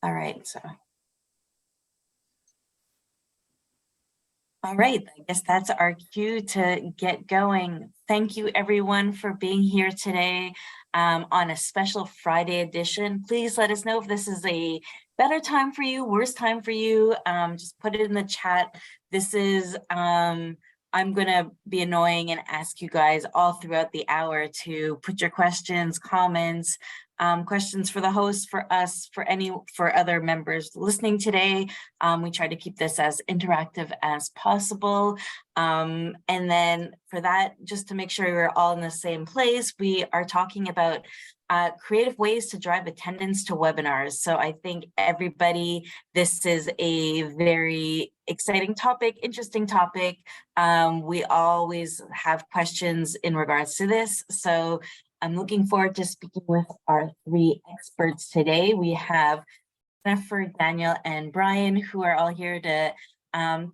All right, all right, I guess that's our cue to get going. Thank you everyone for being here today on a special Friday edition. Please let us know if this is a better time for you, worse time for you. Just put it in the chat. This is, I'm gonna be annoying and ask you guys all throughout the hour to put your questions, comments, questions for the host, for us, for other members listening today. We try to keep this as interactive as possible. And then for that, just to make sure we're all in the same place, we are talking about creative ways to drive attendance to webinars. So I think everybody, this is a very exciting topic, interesting topic. We always have questions in regards to this. So I'm looking forward to speaking with our three experts today. We have Jennifer, Daniel, and Brian, who are all here to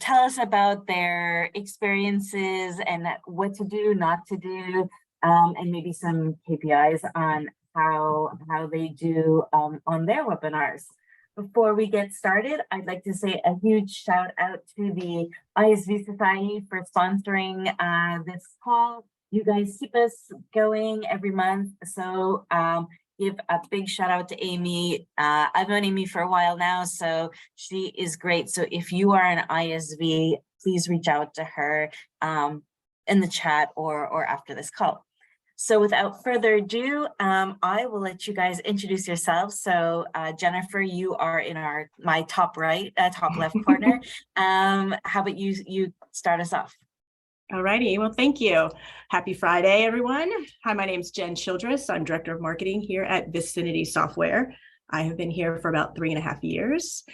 tell us about their experiences and what to do, not to do, and maybe some KPIs on how they do on their webinars. Before we get started, I'd like to say a huge shout out to the ISV Society for sponsoring this call. You guys keep us going every month. So give a big shout out to Amy. I've known Amy for a while now, so she is great. So if you are an ISV, please reach out to her in the chat or after this call. So without further ado, I will let you guys introduce yourselves. So Jennifer, you are in my top left corner. How about you start us off? All righty. Well, thank you. Happy Friday, everyone. Hi, my name is Jen Childress. I'm Director of Marketing here at Vicinity Software. I have been here for about 3.5 years.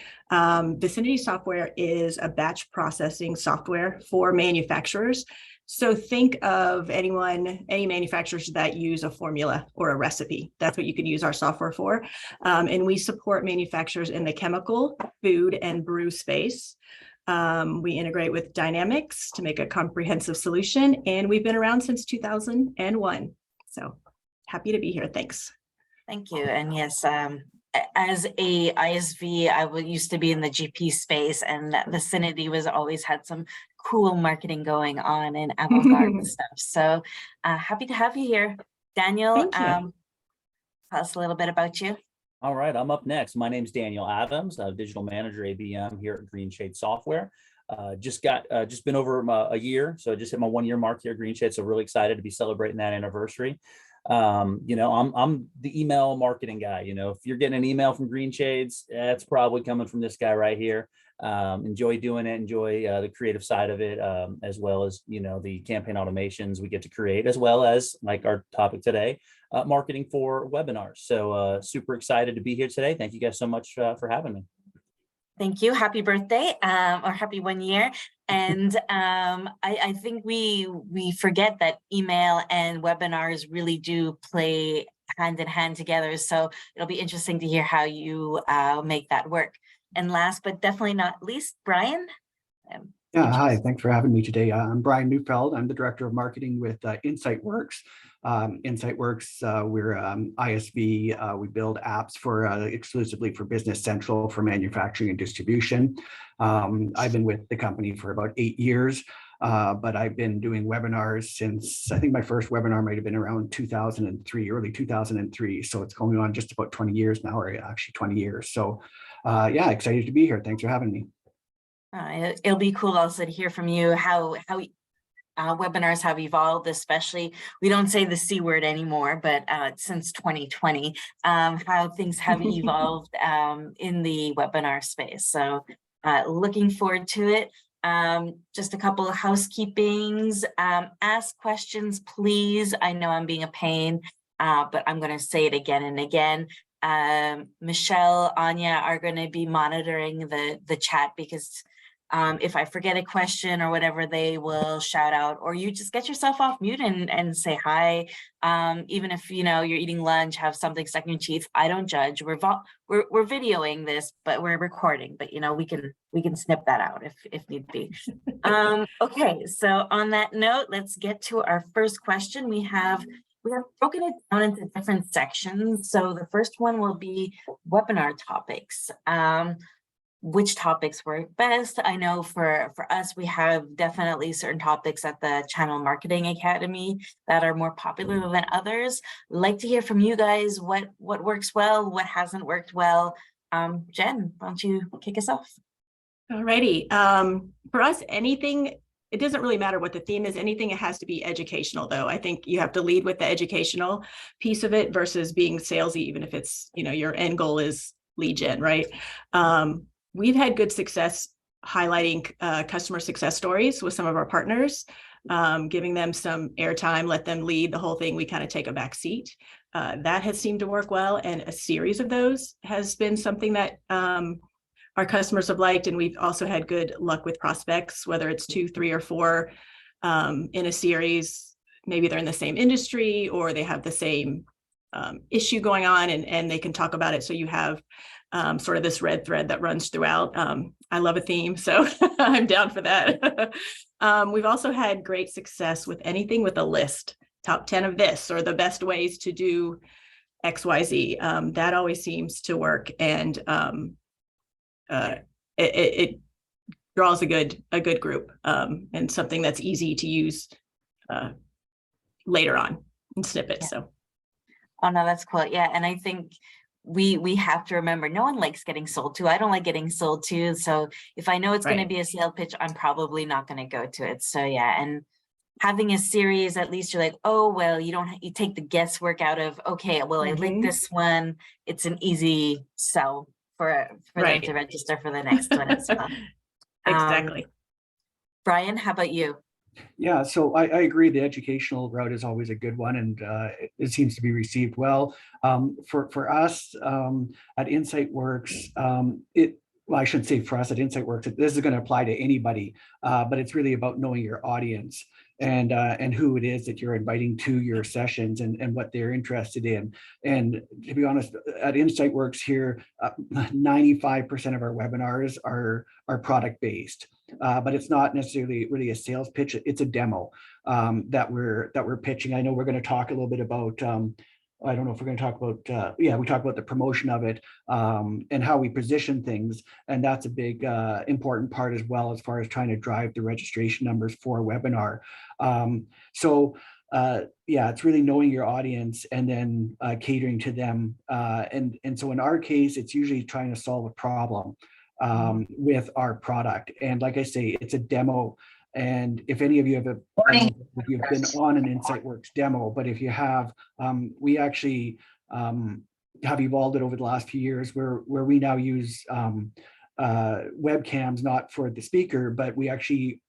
Vicinity Software is a batch processing software for manufacturers. So think of any manufacturers that use a formula or a recipe. That's what you can use our software for. And we support manufacturers in the chemical, food, and brew space. We integrate with Dynamics to make a comprehensive solution, and we've been around since 2001. So happy to be here. Thanks. Thank you. And yes, as a ISV, I used to be in the GP space, and that Vicinity was always had some cool marketing going on and avant-garde stuff. So happy to have you here. Daniel, tell us a little bit about you. All right, I'm up next. My name's Daniel Adams, Digital Manager ABM here at Green Shade Software. Just been over a year, so I just hit my 1-year mark here at Green Shade, so really excited to be celebrating that anniversary. I'm the email marketing guy. If you're getting an email from Green Shades, that's probably coming from this guy right here. Enjoy doing it, enjoy the creative side of it, as well as, the campaign automations we get to create, as well as, like our topic today, marketing for webinars. So super excited to be here today. Thank you guys so much for having me. Thank you. Happy birthday, or happy 1 year. And I think we forget that email and webinars really do play hand in hand together. So it'll be interesting to hear how you make that work. And last but definitely not least, Brian. Yeah, hi, thanks for having me today. I'm Brian Neufeld. I'm the Director of Marketing with InsightWorks. InsightWorks, we're ISV. We build apps for exclusively for Business Central for manufacturing and distribution. I've been with the company for about 8 years, but I've been doing webinars since, I think my first webinar might have been around 2003, early 2003. So it's going on just about 20 years now, or actually 20 years. So yeah, excited to be here. Thanks for having me. It'll be cool also to hear from you how webinars have evolved, especially, we don't say the C word anymore, but since 2020, how things have evolved in the webinar space. So looking forward to it. Just a couple of housekeepings. Ask questions, please. I know I'm being a pain, but I'm going to say it again and again. Michelle, Anya are going to be monitoring the chat, because if I forget a question or whatever, they will shout out, or you just get yourself off mute and say hi. Even if you're eating lunch, have something stuck in your teeth, I don't judge. We're videoing this, but we're recording. But we can snip that out if need be. Okay, so on that note, let's get to our first question. We have We have broken it down into different sections. So the first one will be webinar topics. Which topics work best? I know for us, we have definitely certain topics at the Channel Marketing Academy that are more popular than others. Like to hear from you guys what works well, what hasn't worked well. Jen, why don't you kick us off? Alrighty. For us, anything, it doesn't really matter what the theme is. Anything, it has to be educational, though. I think you have to lead with the educational piece of it versus being salesy, even if it's, your end goal is lead gen, right? We've had good success highlighting customer success stories with some of our partners, giving them some airtime, let them lead the whole thing. We kind of take a back seat. That has seemed to work well. And a series of those has been something that our customers have liked. And we've also had good luck with prospects, whether it's 2, 3, or 4 in a series. Maybe they're in the same industry or they have the same issue going on and they can talk about it. So you have sort of this red thread that runs throughout. I love a theme, so I'm down for that. We've also had great success with anything with a list, top 10 of this, or the best ways to do XYZ. That always seems to work, and it draws a good group and something that's easy to use later on in snippets. Yeah. So. Oh no, that's cool. Yeah, and I think we have to remember no one likes getting sold to. I don't like getting sold to. So if I know it's going to be a sales pitch, I'm probably not going to go to it. So yeah, and having a series, at least you're like, oh well, you take the guesswork out of, okay, well, I like this one. It's an easy sell for them to register for the next one as well. Exactly. Brian, how about you? Yeah, so I agree. The educational route is always a good one, and it seems to be received well. For us at InsightWorks, well, I shouldn't say for us at InsightWorks, this is going to apply to anybody, but it's really about knowing your audience and who it is that you're inviting to your sessions and what they're interested in. And to be honest, at InsightWorks here, 95% of our webinars are product based. But it's not necessarily really a sales pitch. It's a demo that we're pitching. I know we're going to talk a little bit about, I don't know if we're going to talk about, we talk about the promotion of it and how we position things. And that's a big important part as well, as far as trying to drive the registration numbers for a webinar. It's really knowing your audience and then catering to them. And so in our case, it's usually trying to solve a problem with our product. And like I say, it's a demo. And if any of you if you've been on an InsightWorks demo, but if you have, we actually have evolved it over the last few years where we now use webcams, not for the speaker, but we actually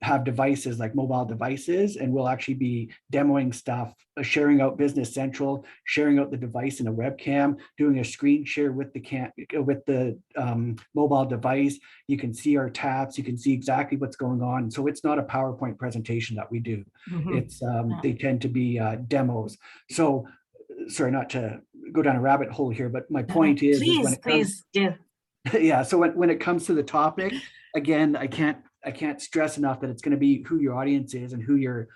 have devices like mobile devices, and we'll actually be demoing stuff, sharing out Business Central, sharing out the device in a webcam, doing a screen share with the mobile device. You can see our tabs, you can see exactly what's going on. So it's not a PowerPoint presentation that we do. It's they tend to be demos. So sorry, not to go down a rabbit hole here, but my point is please do. Yeah, so when it comes to the topic, again, I can't stress enough that it's going to be who your audience is and who you're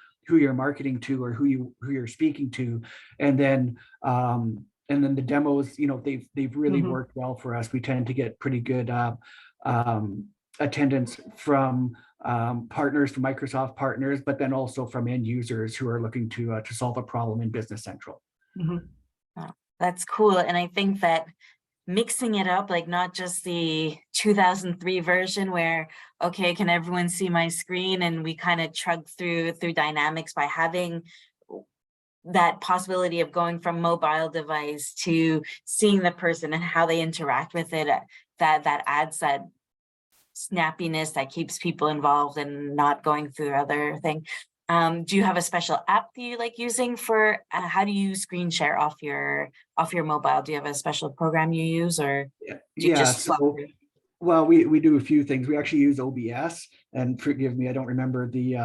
marketing to, or who you're speaking to, and then the demos, they've really worked well for us. We tend to get pretty good attendance from partners, from Microsoft partners, but then also from end users who are looking to solve a problem in Business Central. Oh, that's cool, and I think that mixing it up, like not just the 2003 version where, okay, can everyone see my screen? And we kind of chug through Dynamics, by having that possibility of going from mobile device to seeing the person and how they interact with it, that adds that snappiness that keeps people involved and not going through other thing. Do you have a special app that you like using for how do you screen share off your mobile? Do you have a special program you use, or do you just well, we do a few things. We actually use OBS, and forgive me, I don't remember the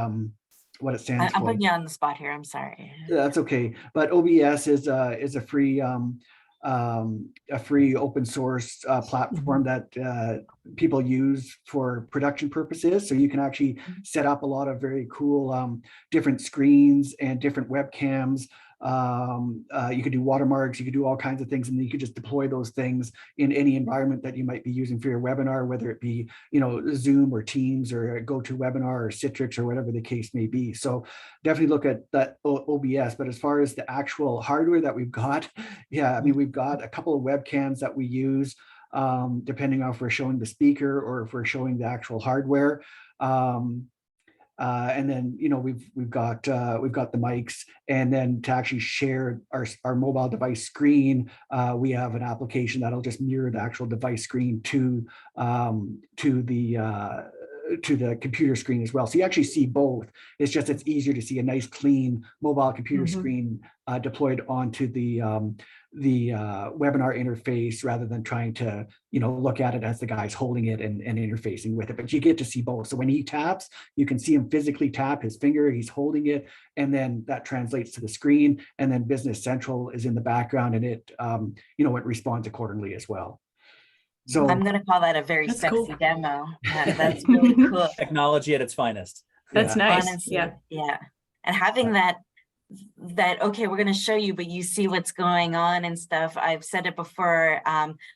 what it stands for. I'm putting you on the spot here. I'm sorry. That's okay. But OBS is a free a free open source platform that people use for production purposes. So you can actually set up a lot of very cool different screens and different webcams. You could do watermarks, you could do all kinds of things, and then you could just deploy those things in any environment that you might be using for your webinar, whether it be, you know, Zoom or Teams or GoToWebinar or Citrix or whatever the case may be. So definitely look at that OBS. But as far as the actual hardware that we've got, yeah, I mean, we've got a couple of webcams that we use, depending on if we're showing the speaker or if we're showing the actual hardware. And then, you know, we've got the mics, and then to actually share our mobile device screen, we have an application that'll just mirror the actual device screen to the computer screen as well. So you actually see both. It's just, it's easier to see a nice clean mobile computer screen deployed onto the webinar interface, rather than trying to, you know, look at it as the guy's holding it and interfacing with it. But you get to see both. So when he taps, you can see him physically tap his finger, he's holding it, and then that translates to the screen, and then Business Central is in the background, and it, you know, it responds accordingly as well. So I'm going to call that a very That's sexy cool. demo. That's really cool. Technology at its finest. That's nice. Honestly, Yeah. yeah. And having that, okay, we're going to show you, but you see what's going on and stuff. I've said it before,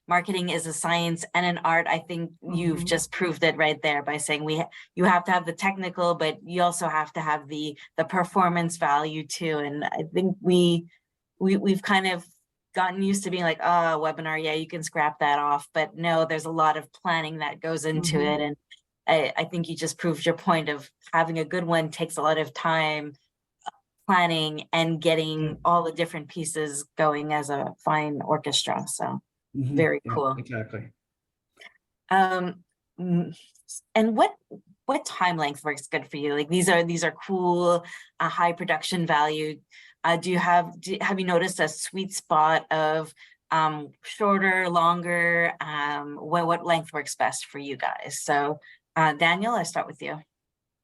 marketing is a science and an art. I think you've just proved it right there by saying you have to have the technical, but you also have to have the performance value too. And I think we've kind of gotten used to being like, oh, webinar, yeah, you can scrap that off. But no, there's a lot of planning that goes into it. And I think you just proved your point of having a good one takes a lot of time, planning, and getting all the different pieces going as a fine orchestra. So very cool. Exactly. And what time length works good for you? Like these are cool, high production value. Have you noticed a sweet spot of shorter, longer? What length works best for you guys? So Daniel, I start with you.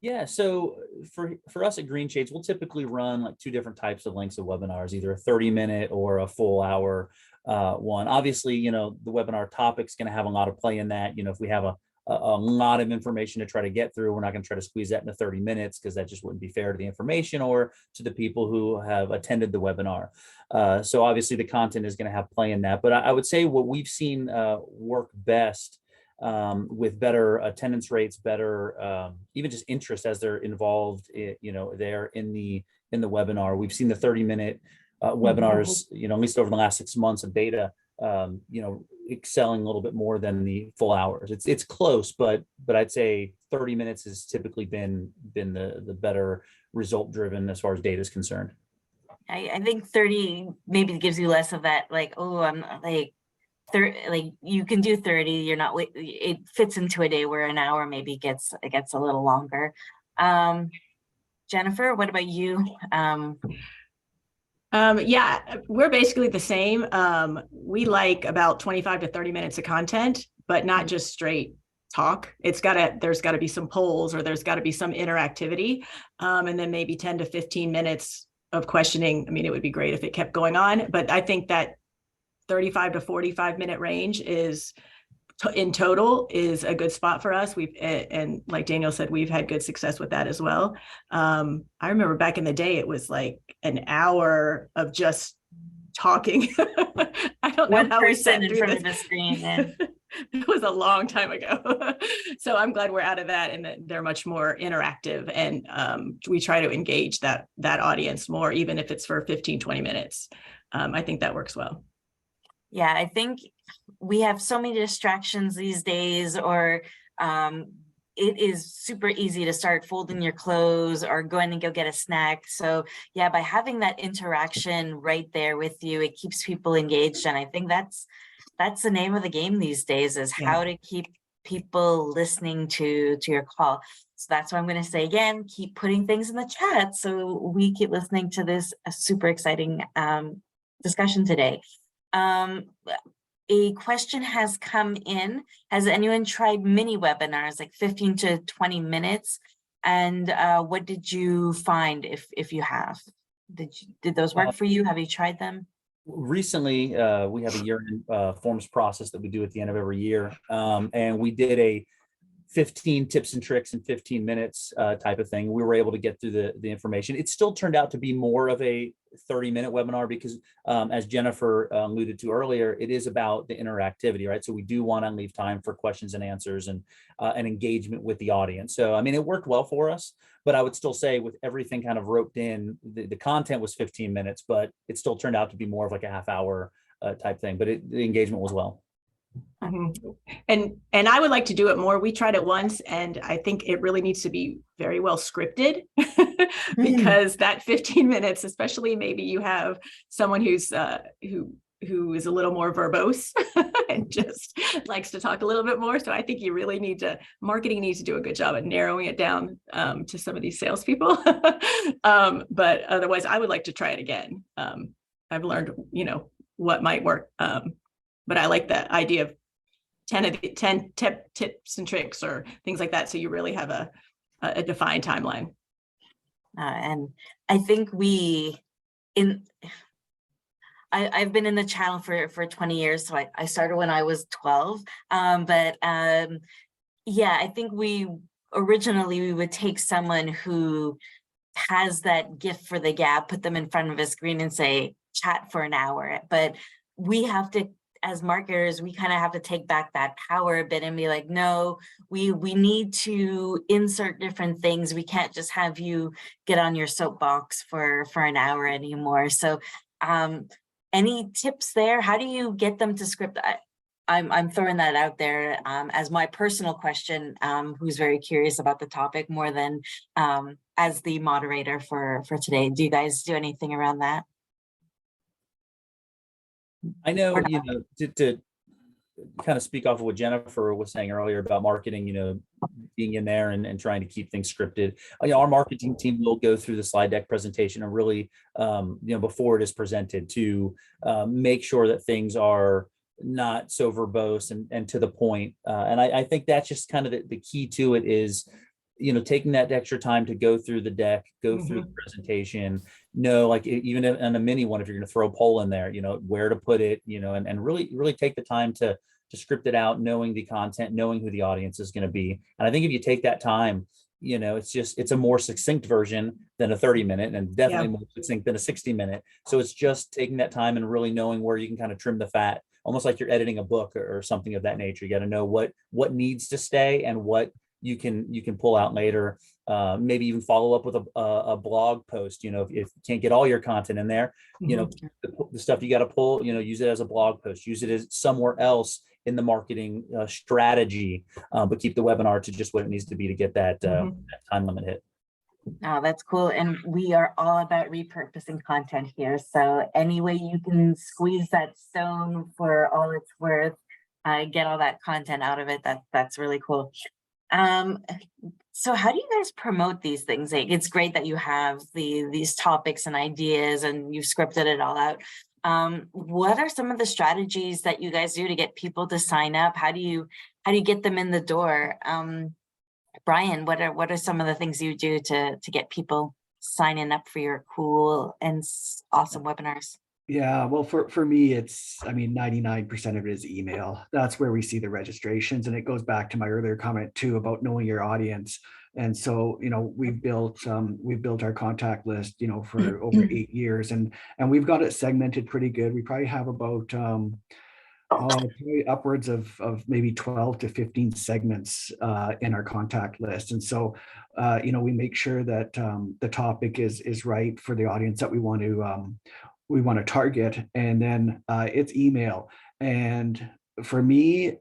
Yeah, so for us at Green Shades, we'll typically run like two different types of lengths of webinars, either a 30-minute or a full hour one. Obviously, you know, the webinar topic's going to have a lot of play in that. You know, if we have a lot of information to try to get through, we're not going to try to squeeze that into 30 minutes because that just wouldn't be fair to the information or to the people who have attended the webinar. So obviously the content is going to have play in that. But I would say what we've seen work best with better attendance rates, better even just interest as they're involved, you know, there in the webinar. We've seen the 30-minute webinars, you know, at least over the last 6 months of data, you know, excelling a little bit more than the full hours. It's close, but I'd say 30 minutes has typically been the better result driven as far as data is concerned. I think 30 maybe gives you less of that, like, oh, I'm like 30, like you can do 30, you're not, it fits into a day where an hour maybe gets a little longer. Jennifer, what about you? Yeah, we're basically the same. We like about 25 to 30 minutes of content, but not just straight talk. There's gotta be some polls, or there's gotta be some interactivity. And then maybe 10 to 15 minutes of questioning. I mean, it would be great if it kept going on, but I think that 35 to 45 minute range is in total is a good spot for us. And like Daniel said, we've had good success with that as well. I remember back in the day, it was like an hour of just talking. I don't know how we sat in through front this. of the screen. And It was a long time ago. So I'm glad we're out of that, and that they're much more interactive, and we try to engage that audience more, even if it's for 15, 20 minutes. I think that works well. yeah, I think we have so many distractions these days, or it is super easy to start folding your clothes or going to go get a snack. So yeah, by having that interaction right there with you, it keeps people engaged. And I think that's the name of the game these days, is how to keep people listening to your call. So that's why I'm going to say again, keep putting things in the chat so we keep listening to this super exciting discussion today. A question has come in. Has anyone tried mini webinars, like 15 to 20 minutes? And what did you find if you have? Did those work for you? Have you tried them? recently, we have a year-end forms process that we do at the end of every year. And we did a 15 tips and tricks in 15 minutes type of thing. We were able to get through the information. It still turned out to be more of a 30-minute webinar because as Jennifer alluded to earlier, it is about the interactivity, right? So we do want to leave time for questions and answers and engagement with the audience. So, I mean, it worked well for us, but I would still say with everything kind of roped in, the content was 15 minutes, but it still turned out to be more of like a half-hour type thing, but the engagement was well. Mm-hmm. And I would like to do it more. We tried it once, and I think it really needs to be very well scripted because that 15 minutes, especially maybe you have someone who's who is a little more verbose and just likes to talk a little bit more. So I think you really need to, marketing needs to do a good job at narrowing it down to some of these salespeople. But otherwise, I would like to try it again. I've learned, what might work. But I like the idea of 10 tips and tricks or things like that. So you really have a defined timeline. And I think I've been in the channel for 20 years. So I started when I was 12. Yeah, I think we would take someone who has that gift for the gab, put them in front of a screen and say, chat for an hour. But we have to, as marketers, we kind of have to take back that power a bit and be like, no, we need to insert different things. We can't just have you get on your soapbox for an hour anymore. So any tips there? How do you get them to script? I'm throwing that out there as my personal question, who's very curious about the topic more than as the moderator for today. Do you guys do anything around that? I know, to kind of speak off of what Jennifer was saying earlier about marketing, being in there and trying to keep things scripted. Our marketing team will go through the slide deck presentation and really, before it is presented to make sure that things are not so verbose and to the point. And I think that's just kind of the key to it is, taking that extra time to go through the deck, go through the presentation, like even in a mini one, if you're going to throw a poll in there, where to put it, and really take the time to script it out, knowing the content, knowing who the audience is going to be. And I think if you take that time, it's a more succinct version than a 30-minute and definitely more succinct than a 60-minute. So it's just taking that time and really knowing where you can kind of trim the fat, almost like you're editing a book or something of that nature. You got to know what needs to stay and what you can pull out later. Maybe even follow up with a blog post. If you can't get all your content in there, the stuff you got to pull, use it as a blog post, use it as somewhere else in the marketing strategy, but keep the webinar to just what it needs to be to get that time limit hit. Oh, that's cool. And we are all about repurposing content here. So any way you can squeeze that stone for all it's worth, get all that content out of it, that's really cool. So how do you guys promote these things? Like, it's great that you have these topics and ideas and you've scripted it all out. What are some of the strategies that you guys do to get people to sign up? How do you get them in the door? Brian, what are some of the things you do to get people signing up for your cool and awesome webinars? Yeah, well, for me, 99% of it is email. That's where we see the registrations. And it goes back to my earlier comment too about knowing your audience. And so, we've built our contact list, for over 8 years, and we've got it segmented pretty good. We probably have about probably upwards of maybe 12 to 15 segments in our contact list. And so, we make sure that the topic is right for the audience that we want to target, and then it's email. And for me,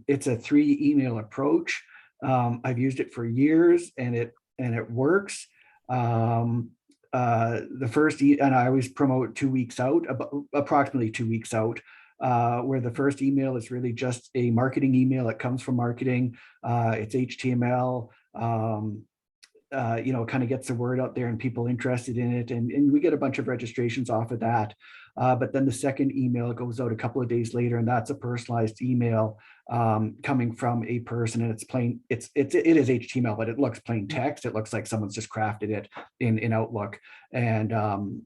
it's a 3 email approach. I've used it for years, and it works. The first, and I always promote 2 weeks out, approximately 2 weeks out, where the first email is really just a marketing email. It comes from marketing. It's HTML. Kind of gets the word out there and people interested in it. And we get a bunch of registrations off of that. But then the second email goes out a couple of days later, and that's a personalized email coming from a person, and it's plain, it is HTML, but it looks plain text. It looks like someone's just crafted it in Outlook, and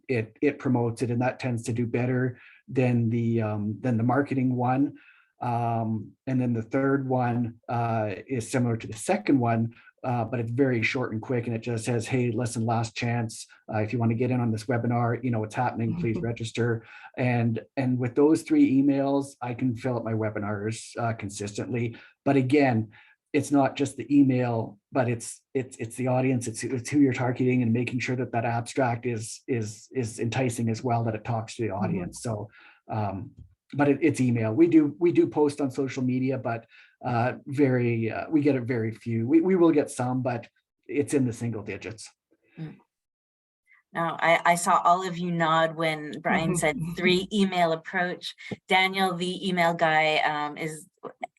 it promotes it, and that tends to do better than the marketing one. And then the third one is similar to the second one, but it's very short and quick, and it just says, hey, listen, last chance. If you want to get in on this webinar, you know what's happening, please register. And with those 3 emails, I can fill up my webinars consistently. But again, it's not just the email, but it's the audience, it's who you're targeting, and making sure that that abstract is enticing as well, that it talks to the audience. So but it's email. We do post on social media, but we get it very few. We will get some, but it's in the single digits. Now, I saw all of you nod when Brian said 3 email approach. Daniel, the email guy,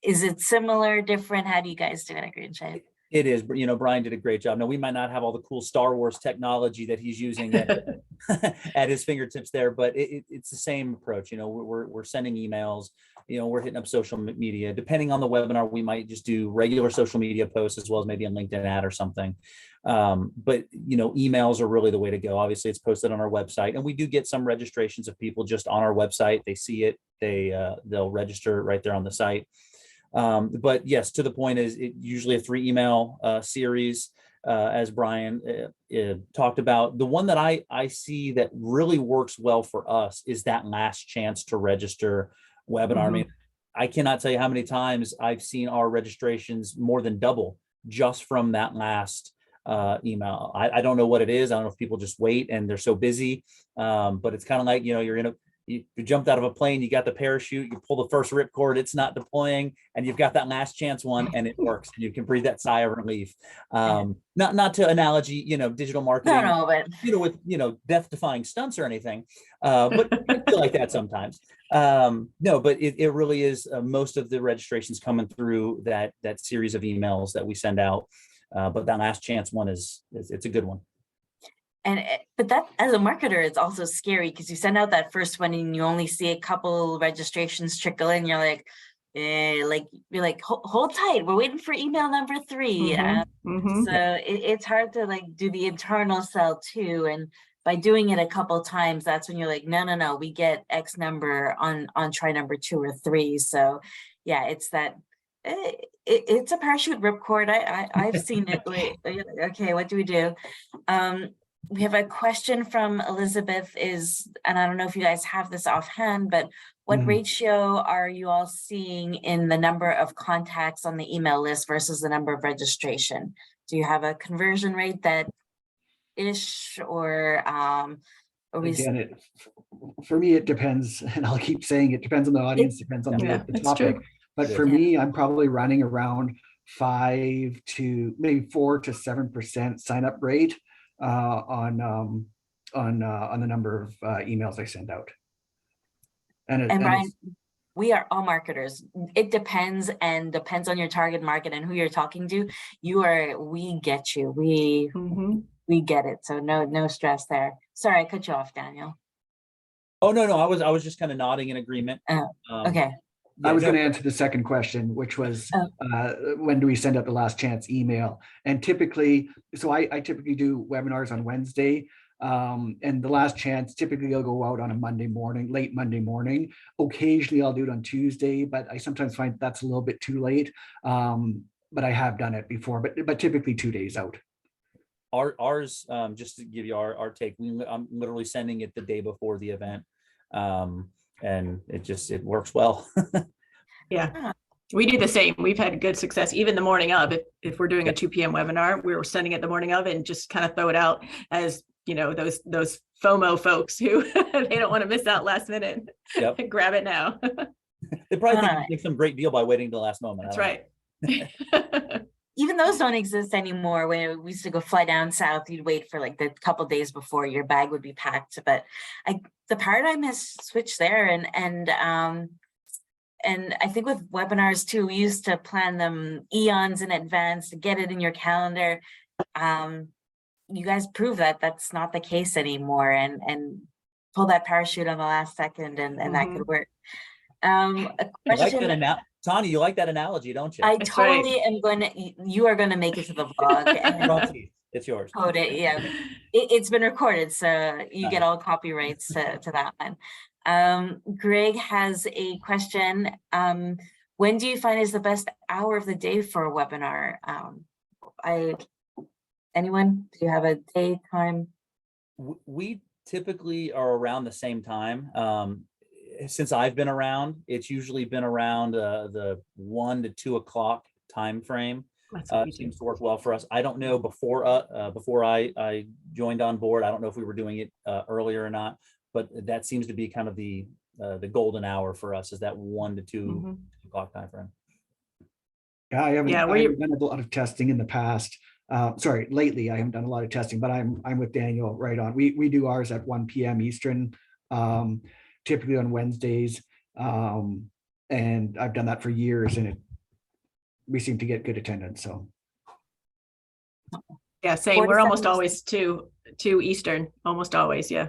is it similar, different? How do you guys do it at Green Shade? It is, you know, Brian did a great job. Now, we might not have all the cool Star Wars technology that he's using at his fingertips there, but it's the same approach. You know, we're sending emails, you know, we're hitting up social media. Depending on the webinar, we might just do regular social media posts as well as maybe a LinkedIn ad or something. But, you know, emails are really the way to go. Obviously, it's posted on our website, and we do get some registrations of people just on our website. They see it, they'll register right there on the site. But yes, to the point is it usually a 3 email series, as Brian talked about. The one that I see that really works well for us is that last chance to register webinar. I mean, I cannot tell you how many times I've seen our registrations more than double just from that last email. I don't know what it is. I don't know if people just wait and they're so busy, but it's kind of like, you know, you jumped out of a plane, you got the parachute, you pull the first ripcord, it's not deploying, and you've got that last chance one, and it works. You can breathe that sigh of relief. Not to analogy, you know, digital marketing, but you know, with, you know, death-defying stunts or anything, but I feel like that sometimes. No, but it really is most of the registrations coming through that series of emails that we send out. But that last chance one it's a good one. But that, as a marketer, it's also scary because you send out that first one and you only see a couple registrations trickle in. You're like, hold tight. We're waiting for email number 3. So it's hard to like do the internal sell too. And by doing it a couple times, that's when you're like, no, we get X number on try number 2 or 3. So yeah, it's that. It's a parachute ripcord. I've seen it. Wait, okay, what do we do? We have a question from Elizabeth and I don't know if you guys have this offhand, but what ratio are you all seeing in the number of contacts on the email list versus the number of registration? Do you have a conversion rate that ish, or Again, for me, it depends, and I'll keep saying it depends on the audience, depends on the topic. But for me, I'm probably running around 5 to maybe 4 to 7% sign up rate on the number of emails I send out. And Brian, we are all marketers. It depends on your target market and who you're talking to. We get you. We get it. So no stress there. Sorry, I cut you off, Daniel. Oh no, I was just kind of nodding in agreement. Okay. I was going to answer the second question, which was when do we send out the last chance email? And typically, so I typically do webinars on Wednesday, and the last chance typically I'll go out on a Monday morning, late Monday morning. Occasionally I'll do it on Tuesday, but I sometimes find that's a little bit too late. But I have done it before, but typically 2 days out. Ours, just to give you our take, I'm literally sending it the day before the event. And it works well. Yeah, we do the same. We've had good success even the morning of. If we're doing a 2 p.m. webinar, we're sending it the morning of and just kind of throw it out as, you know, those FOMO folks who they don't want to miss out last minute. Yep. Grab it now. They probably think you make some great deal by waiting to the last moment. That's right. Even those don't exist anymore. When we used to go fly down south, you'd wait for like the couple days before your bag would be packed. But the paradigm has switched there, and I think with webinars too, we used to plan them eons in advance to get it in your calendar. You guys prove that that's not the case anymore, and pull that parachute on the last second, and that could work. A You like question. that Tanya, you like that analogy, don't you? I That's right. totally am going to, you are going to make it to the vlog and It's yours. code it. Yeah, it's been recorded, so you get Nice. all copyrights to that one. Greg has a question. When do you find is the best hour of the day for a webinar? Anyone? Do you have a day, time? We typically are around the same time. Since I've been around, it's usually been around the 1 to 2 o'clock time frame. Seems to work well for us. I don't know before I joined on board. I don't know if we were doing it earlier or not, but that seems to be kind of the golden hour for us, is that 1 to 2 o'clock time frame. Yeah, I haven't done a lot of testing in the past. Lately I haven't done a lot of testing, but I'm with Daniel right on. We do ours at 1 p.m. Eastern, typically on Wednesdays. And I've done that for years, and we seem to get good attendance. So yeah, same. We're almost always 2 Eastern, almost always. Yeah.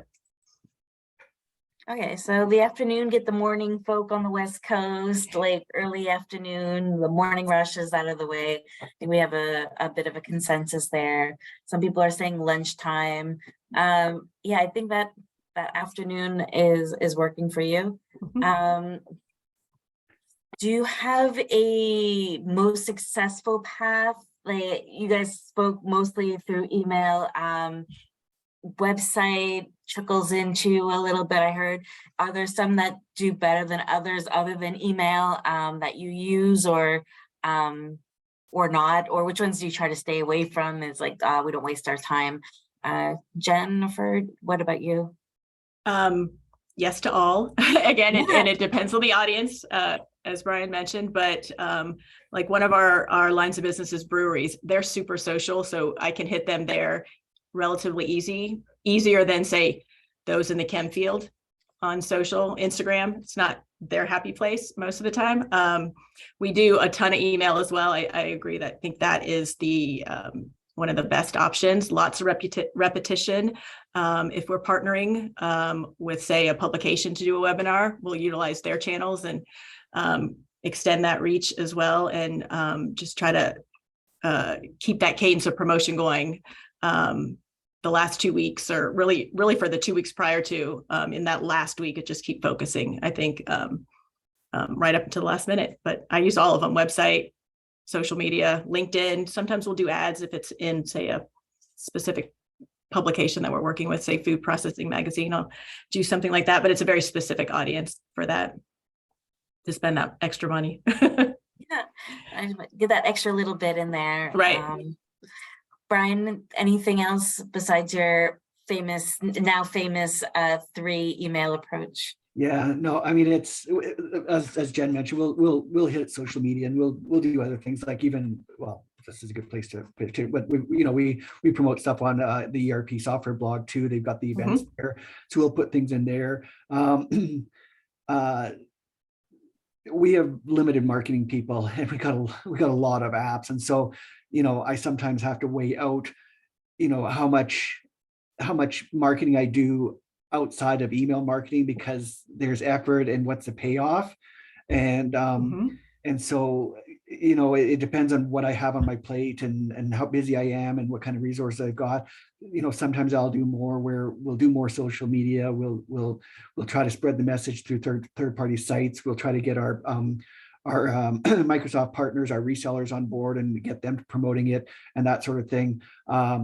Okay, so the afternoon, get the morning folk on the West Coast, like early afternoon, the morning rush is out of the way. I think we have a bit of a consensus there. Some people are saying lunchtime. Yeah, I think that afternoon is working for you. Do you have a most successful path? Like, you guys spoke mostly through email, website trickles into a little bit, I heard. Are there some that do better than others other than email that you use, or not? Or which ones do you try to stay away from? It's like, we don't waste our time. Jennifer, what about you? Yes to all. Again, and it depends on the audience, as Brian mentioned, but like one of our lines of business is breweries. They're super social, so I can hit them there relatively easier than say those in the chem field on social. Instagram, it's not their happy place most of the time. We do a ton of email as well. I agree that I think that is the one of the best options. Lots of repetition. If we're partnering with, say, a publication to do a webinar, we'll utilize their channels and extend that reach as well, and just try to keep that cadence of promotion going. The last 2 weeks, or really for the 2 weeks prior to, in that last week, it just keep focusing, I think, right up until the last minute. But I use all of them: website, social media, LinkedIn. Sometimes we'll do ads if it's in, say, a specific publication that we're working with, say Food Processing Magazine. I'll do something like that, but it's a very specific audience for that, to spend that extra money. Yeah, I get that extra little bit in there. Right. Brian, anything else besides your now famous 3 email approach? yeah, no, I mean, it's as Jen mentioned, we'll hit social media, and we'll do other things, like even, well, this is a good place to pitch it, but we promote stuff on the ERP software blog too. They've got the events there, so we'll put things in there. We have limited marketing people, and we got a lot of apps, and so I sometimes have to weigh out how much marketing I do outside of email marketing, because there's effort and what's the payoff, and so it depends on what I have on my plate and how busy I am and what kind of resources I've got. Sometimes I'll do more, where we'll do more social media. We'll try to spread the message through third-party sites. We'll try to get our Microsoft partners, our resellers on board, and get them promoting it and that sort of thing.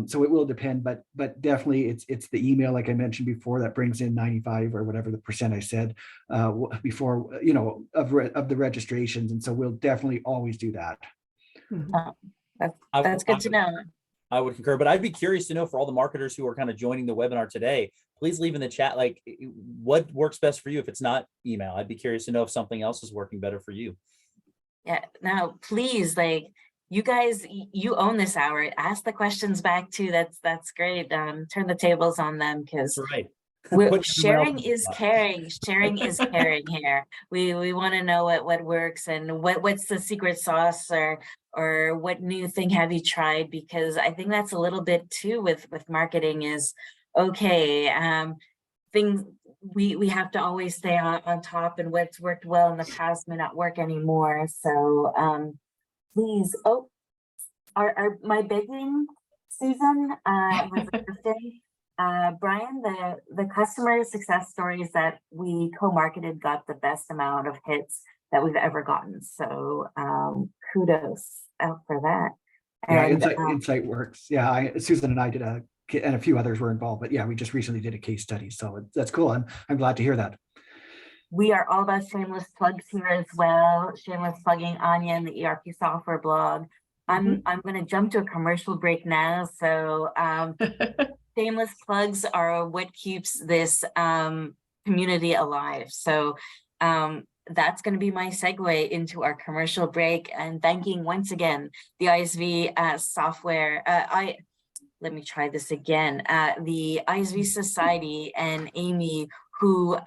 So it will depend, but definitely it's the email, like I mentioned before, that brings in 95 or whatever the percent I said before, of the registrations. And so we'll definitely always do that. That's good to know. I would concur, but I'd be curious to know, for all the marketers who are kind of joining the webinar today, please leave in the chat, like, what works best for you if it's not email. I'd be curious to know if something else is working better for you. Yeah, now please, like, you guys, you own this hour. Ask the questions back too. That's great. Turn the tables on them, because right. Sharing is caring. Sharing is caring here. We want to know what works, and what's the secret sauce, or what new thing have you tried? Because I think that's a little bit too with marketing is, okay, things, we have to always stay on top, and what's worked well in the past may not work anymore. So please, my begging, Susan, was Brian, the customer success stories that we co-marketed got the best amount of hits that we've ever gotten. So kudos out for that. Yeah, And Insight works. Yeah, Susan and I did and a few others were involved, but yeah, we just recently did a case study. So that's cool. I'm glad to hear that. we are all about shameless plugs here as well. Shameless plugging Anya and the ERP software blog. I'm going to jump to a commercial break now. So shameless plugs are what keeps this community alive. So that's going to be my segue into our commercial break, and thanking once again the ISV software. Let me try this again. The ISV Society and Amy, who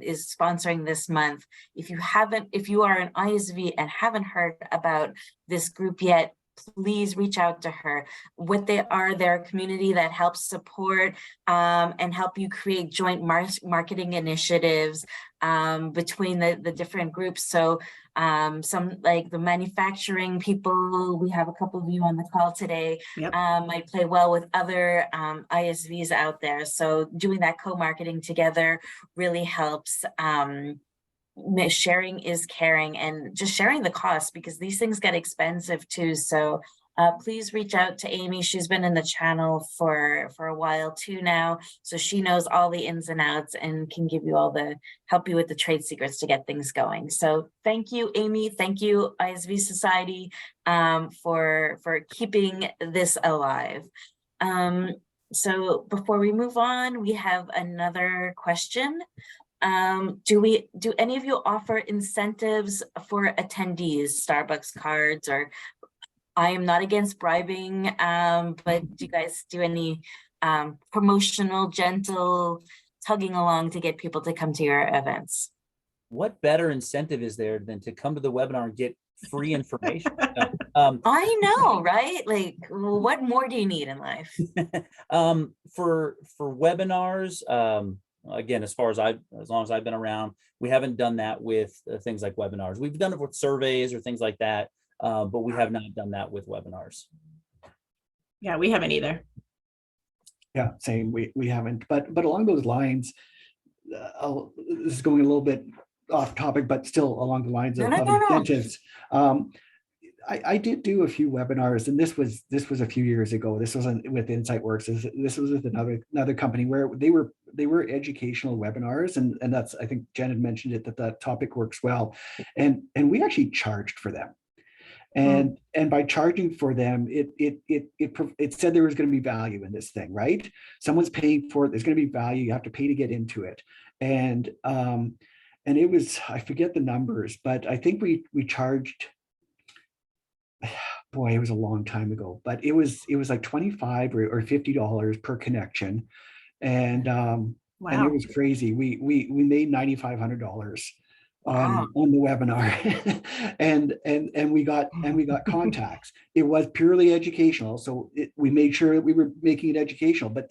is sponsoring this month. If you are an ISV and haven't heard about this group yet, please reach out to her. What they are, they're a community that helps support and help you create joint marketing initiatives between the different groups. So some like the manufacturing people, we have a couple of you on the call today, might play well with other ISVs out there. So doing that co-marketing together really helps. Sharing is caring, and just sharing the cost, because these things get expensive too. So please reach out to Amy. She's been in the channel for a while too now, so she knows all the ins and outs and can give you help you with the trade secrets to get things going. So thank you, Amy. Thank you, ISV Society, for keeping this alive. So before we move on, we have another question. Do any of you offer incentives for attendees, Starbucks cards, or I am not against bribing, but do you guys do any promotional, gentle tugging along to get people to come to your events? What better incentive is there than to come to the webinar and get free information? I know, right? Like, what more do you need in life? For webinars, again, as long as I've been around, we haven't done that with things like webinars. We've done it with surveys or things like that, but we have not done that with webinars. Yeah, we haven't either. Yeah, same. We haven't. But along those lines, this is going a little bit off topic, but still along the lines of incentives. I did do a few webinars, and this was a few years ago. This wasn't with InsightWorks. This was with another company where they were educational webinars, and that's, I think Jen had mentioned it, that topic works well, and we actually charged for them, and by charging for them, it said there was going to be value in this thing, right? Someone's paying for it. There's going to be value. You have to pay to get into it, and it was, I forget the numbers, but I think we charged. Boy, it was a long time ago, but it was like $25 or $50 per connection, and and it was crazy. We made $9,500 on the webinar, and we got contacts. It was purely educational, so we made sure that we were making it educational, but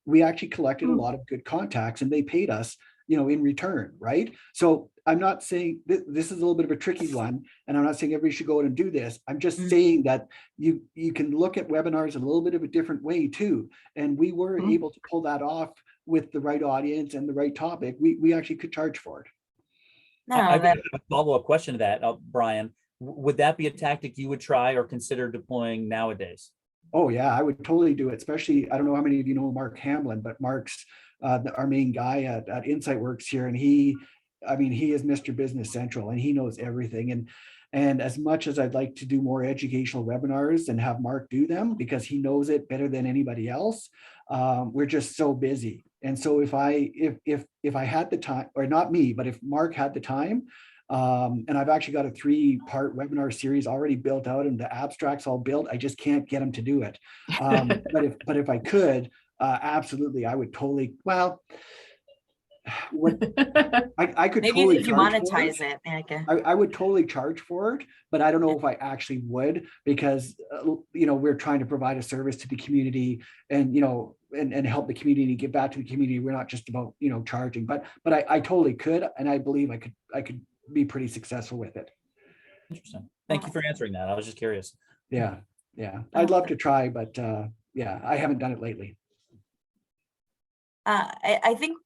we actually collected a lot of good contacts, and they paid us, in return, right? So I'm not saying this is a little bit of a tricky one, and I'm not saying everybody should go out and do this. I'm just saying that you can look at webinars a little bit of a different way too. And we were able to pull that off with the right audience and the right topic. We actually could charge for it. No, I have a follow-up question to that, Brian. Would that be a tactic you would try or consider deploying nowadays? Oh yeah, I would totally do it. Especially, I don't know how many of you know Mark Hamlin, but Mark's our main guy at InsightWorks here, and he is Mr. Business Central, and he knows everything. And as much as I'd like to do more educational webinars and have Mark do them because he knows it better than anybody else, we're just so busy. And so if I had the time, or not me, but if Mark had the time, and I've actually got a 3-part webinar series already built out and the abstracts all built, I just can't get him to do it. But if I could, absolutely, I would totally. Well, what I could Maybe totally if you charge for it. monetize it, like I would totally charge for it, but I don't know if I actually would, because we're trying to provide a service to the community, and and help the community, give back to the community. We're not just about charging, but I totally could, and I believe I could be pretty successful with it. Interesting. Thank you for answering that. I was just curious. Yeah, I'd love to try, but yeah, I haven't done it lately. I think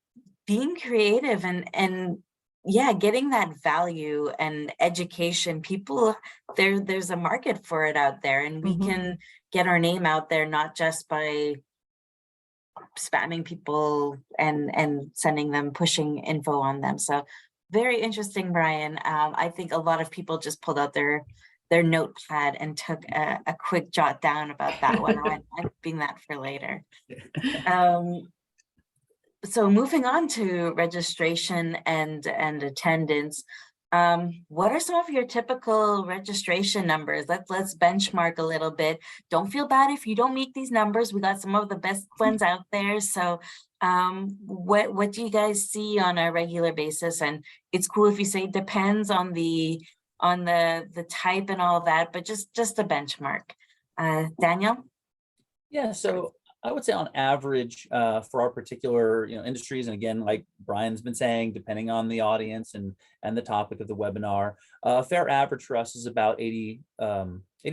being creative and yeah, getting that value and education, people, there's a market for it out there, and we can get our name out there, not just by spamming people and sending them, pushing info on them. So very interesting, Brian. I think a lot of people just pulled out their notepad and took a quick jot down about that one. I'm keeping that for later. So moving on to registration and attendance, what are some of your typical registration numbers? Let's benchmark a little bit. Don't feel bad if you don't meet these numbers. We got some of the best ones out there. So what do you guys see on a regular basis? And it's cool if you say depends on the type and all that, but just a benchmark. Daniel? Yeah, so I would say on average for our particular industries, and again, like Brian's been saying, depending on the audience and the topic of the webinar, a fair average for us is about 80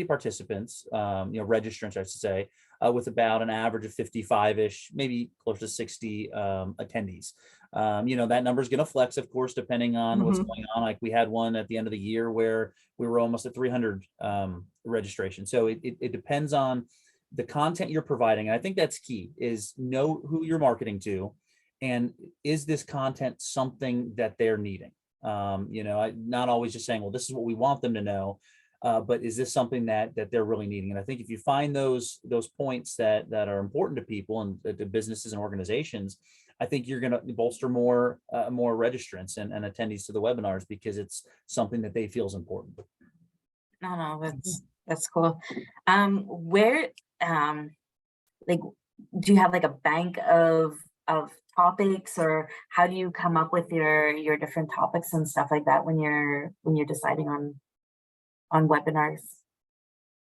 participants, registrants, I should say, with about an average of 55-ish, maybe close to 60 attendees. That number is going to flex, of course, depending on what's going on. Like we had one at the end of the year where we were almost at 300 registration. So it depends on the content you're providing. And I think that's key, is know who you're marketing to, and is this content something that they're needing? Not always just saying, well, this is what we want them to know, but is this something that they're really needing? And I think if you find those points that are important to people and to businesses and organizations, I think you're going to bolster more registrants and attendees to the webinars, because it's something that they feel is important. No, that's cool. Where like, do you have like a bank of topics, or how do you come up with your different topics and stuff like that when you're deciding on webinars?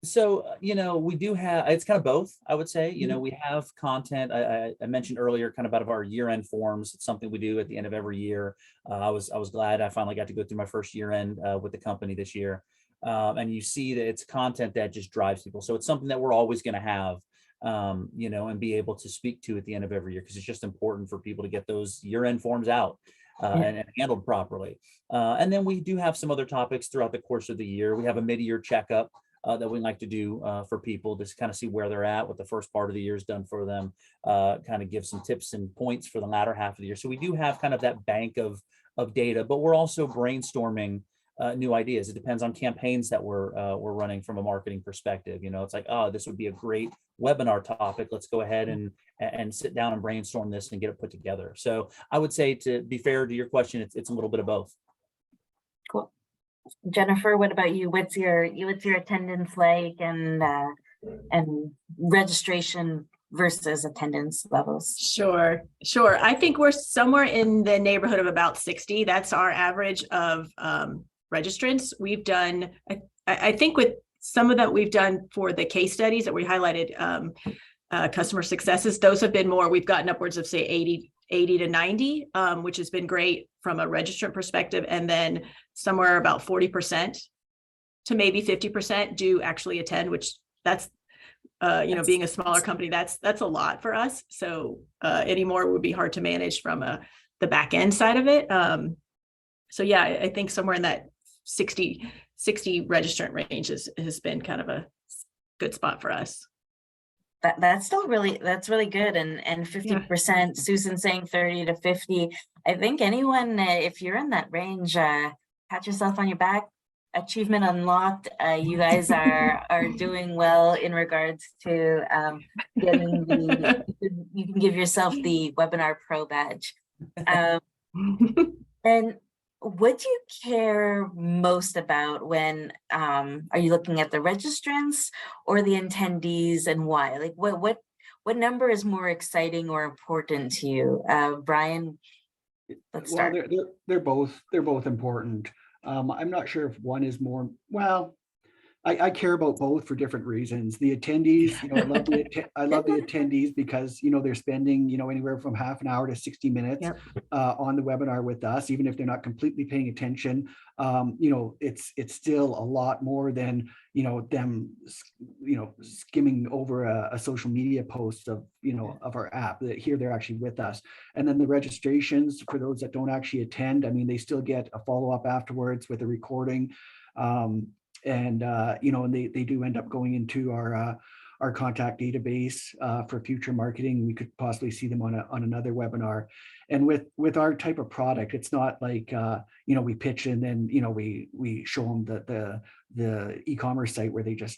So, we do have, it's kind of both, I would say. We have content. I mentioned earlier kind of out of our year-end forms. It's something we do at the end of every year. I was glad I finally got to go through my first year-end with the company this year. And you see that it's content that just drives people. So it's something that we're always going to have, and be able to speak to at the end of every year, because it's just important for people to get those year-end forms out and handled properly. And then we do have some other topics throughout the course of the year. We have a mid-year checkup that we like to do for people, just kind of see where they're at, what the first part of the year is done for them, kind of give some tips and points for the latter half of the year. So we do have kind of that bank of data, but we're also brainstorming new ideas. It depends on campaigns that we're running from a marketing perspective. It's like, oh, this would be a great webinar topic. Let's go ahead and sit down and brainstorm this and get it put together. So I would say, to be fair to your question, it's a little bit of both. Cool. Jennifer, what about you? What's your attendance like, and registration versus attendance levels? Sure. I think we're somewhere in the neighborhood of about 60. That's our average of registrants. We've done, I think with some of that we've done for the case studies that we highlighted, customer successes, those have been more, we've gotten upwards of say 80 to 90, which has been great from a registrant perspective. And then somewhere about 40% to maybe 50% do actually attend, which that's, being a smaller company, that's a lot for us. So any more would be hard to manage from the back end side of it. So yeah, I think somewhere in that 60 registrant range has been kind of a good spot for us. That's really good. And 50%, Susan saying 30 to 50. I think anyone, if you're in that range, pat yourself on your back. Achievement unlocked. You guys are doing well in regards to getting you can give yourself the Webinar Pro badge. And what do you care most about when are you looking at the registrants or the attendees, and why? Like what number is more exciting or important to you? Brian, Let's Well, start. they're both important. I'm not sure if one is more, well, I care about both for different reasons. The attendees, I love the attendees because, they're spending, anywhere from half an hour to 60 minutes Yep. on the webinar with us, even if they're not completely paying attention. It's still a lot more than, them, skimming over a social media post of, of our app. That here they're actually with us. And then the registrations for those that don't actually attend, I mean, they still get a follow-up afterwards with a recording. And they do end up going into our contact database for future marketing. We could possibly see them on another webinar. And with our type of product, it's not like we pitch and then we show them the e-commerce site where they just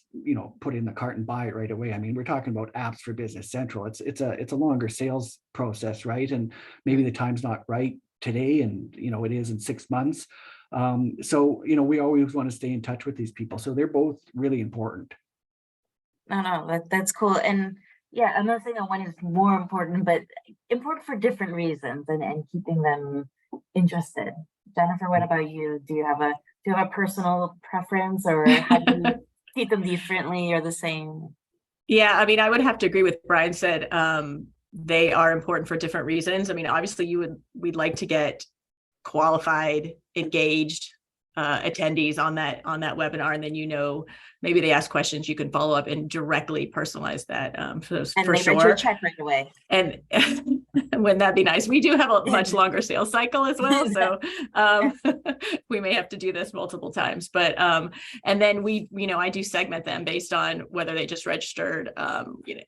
put in the cart and buy it right away. I mean, we're talking about apps for Business Central. It's a longer sales process, right? And maybe the time's not right today, and it is in 6 months. So we always want to stay in touch with these people. So they're both really important. No, that's cool. And yeah, I'm not saying that one is more important, but important for different reasons and keeping them interested. Jennifer, what about you? Do you have a personal preference, or how do you keep them differently or the same? Yeah, I mean, I would have to agree with Brian said. They are important for different reasons. I mean, obviously we'd like to get qualified, engaged attendees on that webinar, and then maybe they ask questions, you can follow up and directly personalize that for they sure. write you a check right away. And wouldn't that be nice? We do have a much longer sales cycle as well, so we may have to do this multiple times. But and then I do segment them based on whether they just registered,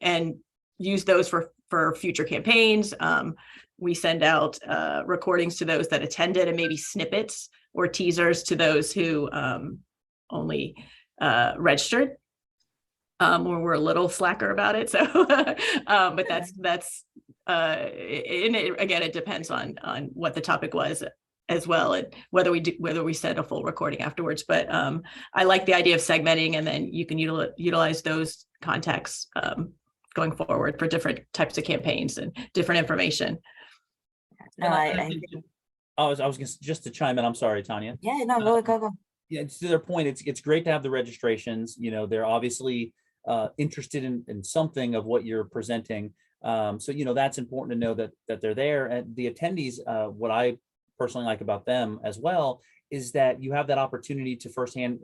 and use those for future campaigns. We send out recordings to those that attended, and maybe snippets or teasers to those who only registered, when we're a little slacker about it. So, but that's and it depends on what the topic was as well, and whether we send a full recording afterwards. But I like the idea of segmenting, and then you can utilize those contacts going forward for different types of campaigns and different information. No, I think. I was gonna, just to chime in. I'm sorry, Tanya. Yeah, no, go. Yeah, to their point, it's great to have the registrations. They're obviously interested in something of what you're presenting. So that's important to know that they're there. And the attendees, what I personally like about them as well is that you have that opportunity to firsthand,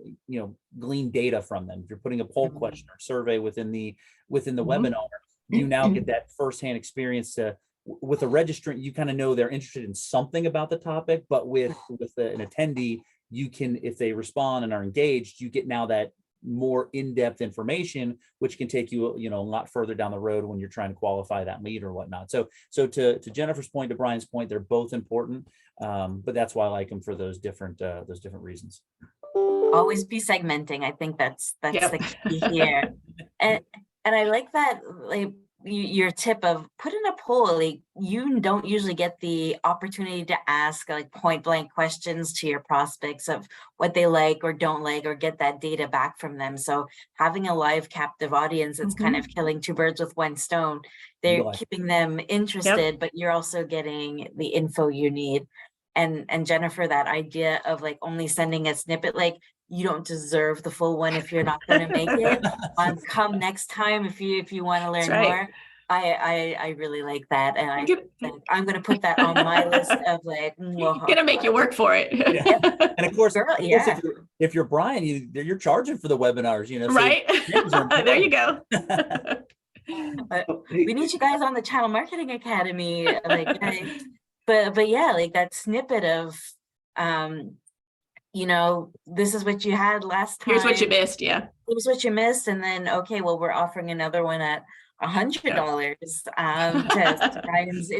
glean data from them. If you're putting a poll question or survey within the webinar, you now get that firsthand experience with a registrant. You kind of know they're interested in something about the topic, but with an attendee, you can, if they respond and are engaged, you get now that more in-depth information, which can take you, a lot further down the road when you're trying to qualify that lead or whatnot. So to Jennifer's point, to Brian's point, they're both important, but that's why I like them for those different reasons. Always be segmenting. I think that's Yep. the key here. And I like that, like, your tip of put in a poll. Like, you don't usually get the opportunity to ask like point blank questions to your prospects of what they like or don't like, or get that data back from them. So having a live captive audience, it's kind of killing two birds with one stone. They're keeping them interested, but you're also getting the info you need. And Jennifer, that idea of like only sending a snippet, like, you don't deserve the full one if you're not going to make it. Come next time if you want to learn more. I really like that, and I'm going to put that on my list of like. Gonna make you work for it. And of course, if you're Brian, you're charging for the webinars, right? There you go. We need you guys on the Channel Marketing Academy, like. But yeah, like that snippet of, this is what you had last time. Here's what you missed. Yeah. Here's what you missed. And then, okay, well, we're offering another one at $100 to Brian's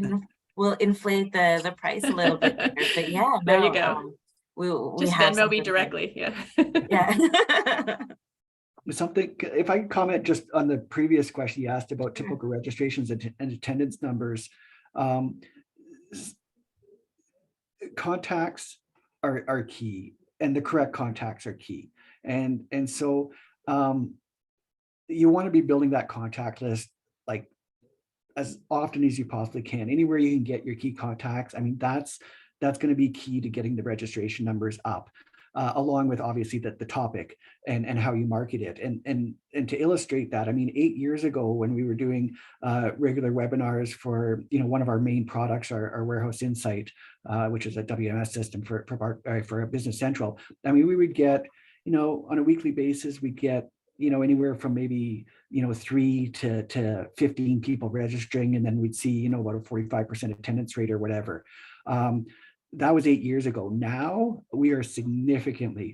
will inflate the price a little bit there. But yeah, there you go. We just Venmo me directly. Yeah. Yeah. Something, if I comment just on the previous question you asked about typical registrations and attendance numbers, contacts are key, and the correct contacts are key. And so you want to be building that contact list like as often as you possibly can. Anywhere you can get your key contacts. I mean, that's going to be key to getting the registration numbers up, along with obviously the topic and how you market it. And to illustrate that, I mean, 8 years ago when we were doing regular webinars for, you know, one of our main products, our Warehouse Insight, which is a WMS system for a Business Central. I mean, we would get, you know, on a weekly basis, we get, you know, anywhere from maybe, you know, 3 to 15 people registering, and then we'd see, you know, about a 45% attendance rate or whatever. That was 8 years ago. Now we are significantly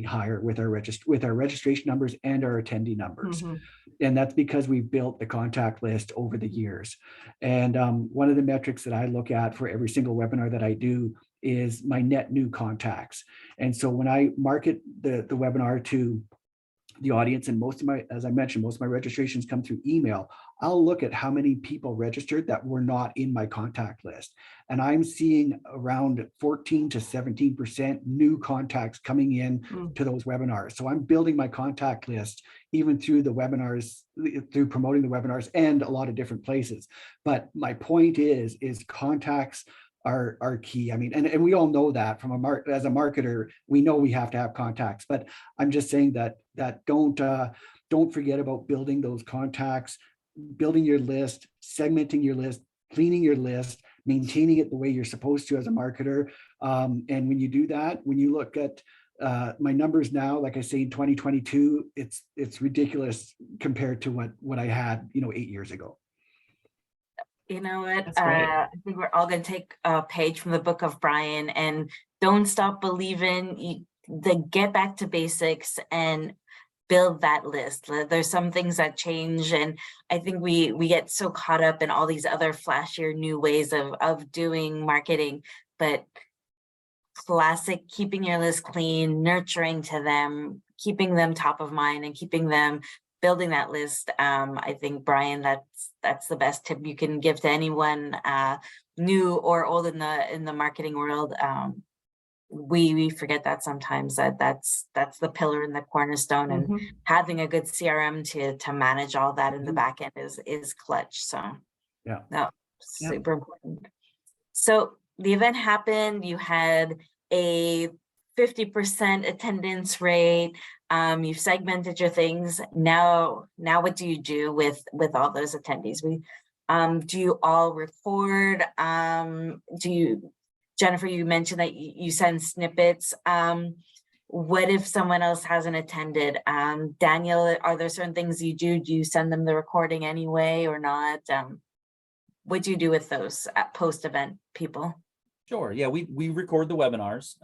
higher with our registration numbers and our attendee numbers. Mhm. And that's because we've built the contact list over the years. And one of the metrics that I look at for every single webinar that I do is my net new contacts. And so when I market the webinar to the audience, and most of my, as I mentioned, most of my registrations come through email, I'll look at how many people registered that were not in my contact list. And I'm seeing around 14 to 17% new contacts coming in to those webinars. So I'm building my contact list even through the webinars, through promoting the webinars and a lot of different places. But my point is contacts are key. I mean, and we all know that from as a marketer, we know we have to have contacts, but I'm just saying that don't forget about building those contacts, building your list, segmenting your list, cleaning your list, maintaining it the way you're supposed to as a marketer. And when you do that, when you look at my numbers now, like I say, in 2022, it's ridiculous compared to what I had, you know, 8 years ago. You know what? That's great. I think we're all going to take a page from the book of Brian and don't stop believing. Get back to basics and build that list. There's some things that change, and I think we get so caught up in all these other flashier new ways of doing marketing, but classic, keeping your list clean, nurturing to them, keeping them top of mind, and keeping them building that list. I think, Brian, that's the best tip you can give to anyone new or old in the marketing world. We forget that sometimes, that's the pillar and the cornerstone, and having a good CRM to manage all that in the back end is clutch. So yeah, no, super important. So the event happened, you had a 50% attendance rate. You've segmented your things. Now what do you do with all those attendees? Do you all record? Jennifer, you mentioned that you send snippets. What if someone else hasn't attended? Daniel, are there certain things you do? Do you send them the recording anyway or not? What do you do with those post-event people? Sure. Yeah, we record the webinars.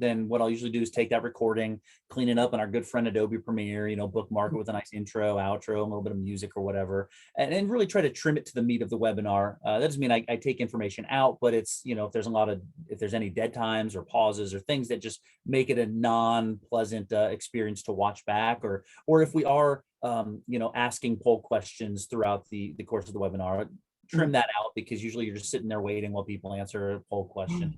Then what I'll usually do is take that recording, clean it up in our good friend Adobe Premiere, you know, bookmark it with a nice intro, outro, a little bit of music or whatever, and really try to trim it to the meat of the webinar. That doesn't mean I take information out, but it's, you know, if there's any dead times or pauses or things that just make it a non-pleasant experience to watch back, or if we are, you know, asking poll questions throughout the course of the webinar, trim that out, because usually you're just sitting there waiting while people answer a poll question.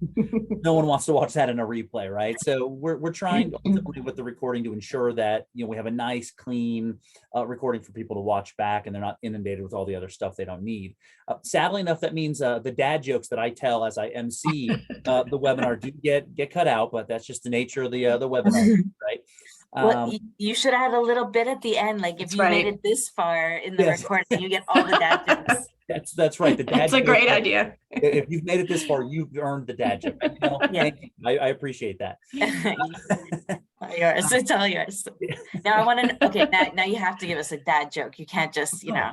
No one wants to watch that in a replay, right? So we're trying ultimately with the recording to ensure that, you know, we have a nice, clean recording for people to watch back, and they're not inundated with all the other stuff they don't need. Sadly enough, that means the dad jokes that I tell as I MC the webinar do get cut out, but that's just the nature of the webinar, right? Well, you should add a little bit at the end, like if you made it this far in the recording, you get all the dad jokes. That's right. The dad That's a great idea. If you've made it this far, you've earned the dad joke. You know? Thank you. I appreciate that. Yours. It's all yours. Now I want to. Okay, now you have to give us a dad joke. You can't just, you know.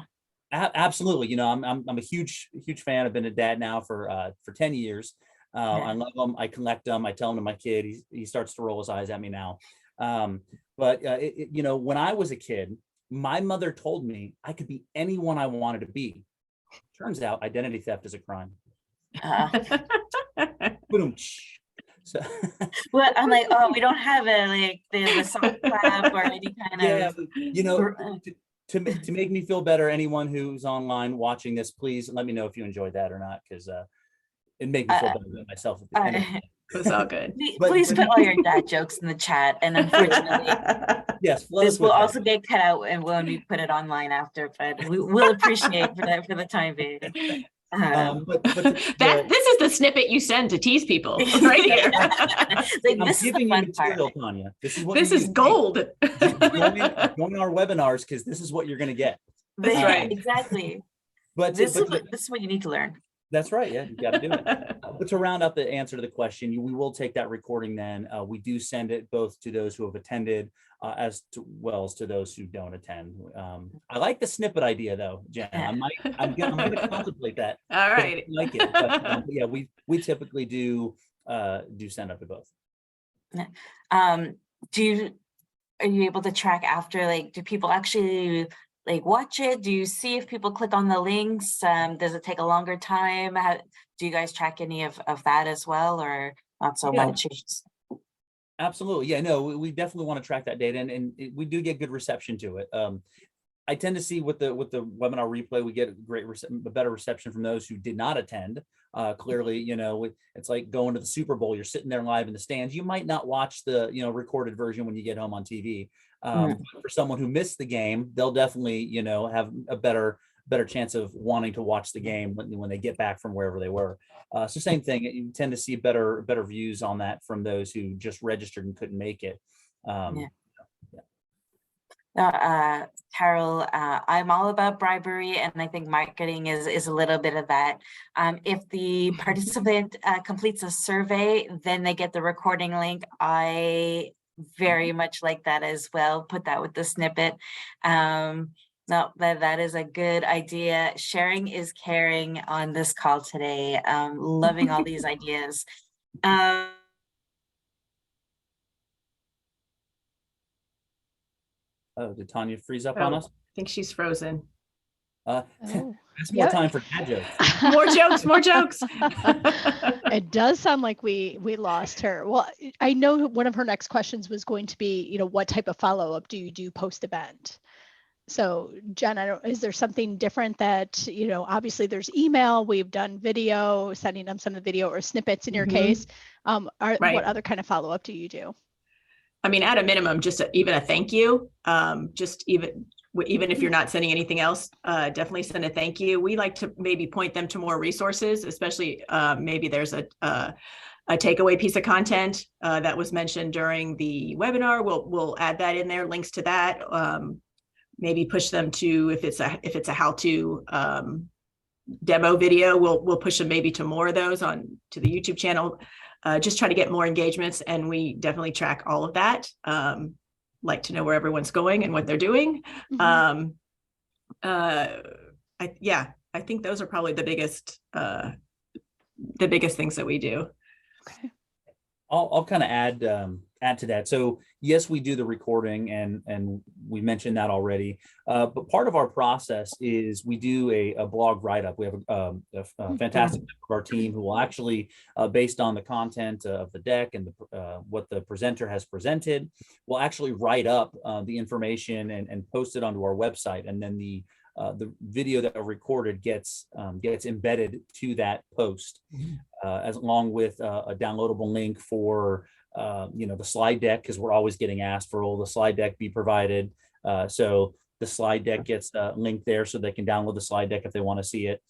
Absolutely. You know, I'm a huge fan. I've been a dad now for 10 years. I love them. I collect them. I tell them to my kid. He starts to roll his eyes at me now. But you know, when I was a kid, my mother told me I could be anyone I wanted to be. Turns out identity theft is a crime. So well, I'm like, oh, we don't have the soft clap or any kind of. You know, to make me feel better, anyone who's online watching this, please let me know if you enjoyed that or not, because it made me feel better than myself at the end. It was all good. Please put all your dad jokes in the chat. And unfortunately, Yes, flood us this will with that. also get cut out and when we put it online after, but we will appreciate for the time being. This is the snippet you send to tease people right here. Like, I'm this is the giving you fun part. material, Tanya. This is what This you is use. gold. Join our webinars because this is what you're going to get. That's right. Exactly. But This is what you need to learn. that's right. Yeah, you got to do it. But to round up the answer to the question, we will take that recording then. We do send it both to those who have attended as well as to those who don't attend. I like the snippet idea though, Jen. I'm going to contemplate that. All right. I like it. But, yeah, we typically do send up to both. Are you able to track after, like, do people actually like watch it? Do you see if people click on the links? Does it take a longer time? Do you guys track any of that as well, or not so much? Absolutely. Yeah, no, we definitely want to track that data, and we do get good reception to it. I tend to see with the webinar replay, we get a better reception from those who did not attend. Clearly, it's like going to the Super Bowl. You're sitting there live in the stands. You might not watch the recorded version when you get home on TV. For someone who missed the game, they'll definitely have a better chance of wanting to watch the game when they get back from wherever they were. So same thing. You tend to see better views on that from those who just registered and couldn't make it. Carol, I'm all about bribery, and I think marketing is a little bit of that. If the participant completes a survey, then they get the recording link. I very much like that as well. Put that with the snippet. No, that is a good idea. Sharing is caring on this call today. Loving all these ideas. Oh, did Tanya freeze up Oh, on us? I think she's frozen. That's more time for dad jokes. More jokes. It does sound like we lost her. Well, I know one of her next questions was going to be, what type of follow-up do you do post-event? So Jen, is there something different that, obviously there's email, we've done video, sending them some of the video or snippets in your case. What other kind of follow-up do you do? I mean, at a minimum, just even a thank you. Just even if you're not sending anything else, definitely send a thank you. We like to maybe point them to more resources, especially maybe there's a takeaway piece of content that was mentioned during the webinar. We'll add that in there, links to that. Maybe push them to, if it's a how-to demo video, we'll push them maybe to more of those to the YouTube channel. Just try to get more engagements, and we definitely track all of that. Like to know where everyone's going and what they're doing. I think those are probably the biggest things that we do. Okay. I'll kind of add to that. So yes, we do the recording, and we mentioned that already. But part of our process is we do a blog write-up. We have a fantastic member of our team who will actually, based on the content of the deck and what the presenter has presented, will actually write up the information and post it onto our website. And then the video that are recorded gets embedded to that post, as along with a downloadable link for the slide deck, because we're always getting asked for the slide deck be provided. So the slide deck gets linked there so they can download the slide deck if they want to see it.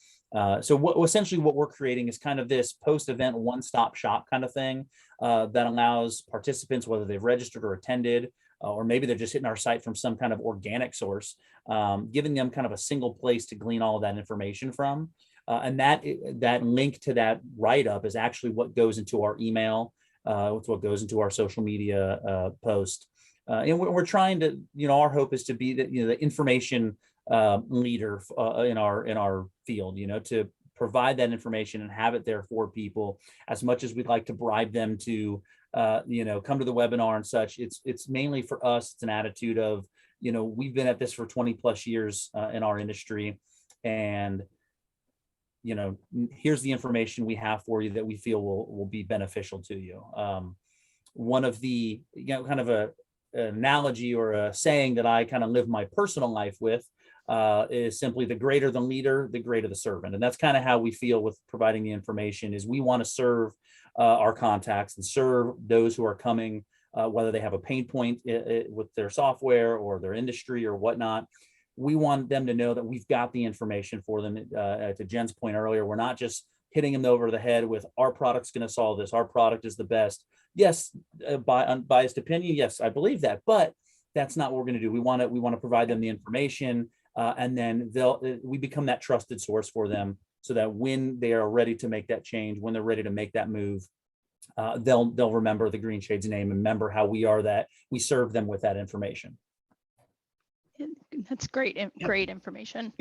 So essentially what we're creating is kind of this post-event one-stop shop kind of thing that allows participants, whether they've registered or attended, or maybe they're just hitting our site from some kind of organic source, giving them kind of a single place to glean all of that information from. And that link to that write-up is actually what goes into our email. It's what goes into our social media post. And we're trying to, our hope is to be the information leader in our field, to provide that information and have it there for people. As much as we'd like to bribe them to come to the webinar and such, it's mainly for us, it's an attitude of, we've been at this for 20 plus years in our industry, and here's the information we have for you that we feel will be beneficial to you. One of the, kind of an analogy or a saying that I kind of live my personal life with is simply, the greater the leader, the greater the servant. And that's kind of how we feel with providing the information, is we want to serve our contacts and serve those who are coming, whether they have a pain point with their software or their industry or whatnot. We want them to know that we've got the information for them. To Jen's point earlier, we're not just hitting them over the head with our product's going to solve this. Our product is the best. Yes, by unbiased opinion, yes, I believe that, but that's not what we're going to do. We want to provide them the information, and then we become that trusted source for them, so that when they are ready to make that change, when they're ready to make that move, they'll remember the Green Shades name and remember how we serve them with that information. That's great, great information.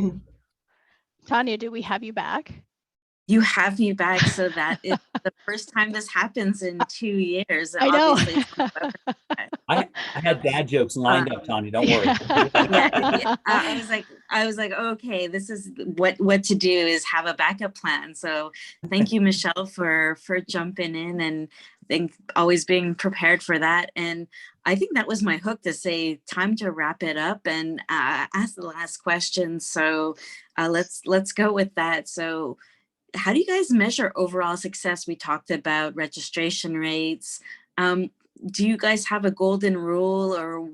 Tanya, do we have you back? You have me back, so that is the first time this happens in 2 years. I know. I had dad jokes lined up, Tanya. Don't worry. Yeah, I was like, okay, this is what to do, is have a backup plan. So thank you, Michelle, for jumping in and always being prepared for that. And I think that was my hook, to say time to wrap it up and ask the last question. So let's go with that. So how do you guys measure overall success? We talked about registration rates. Do you guys have a golden rule, or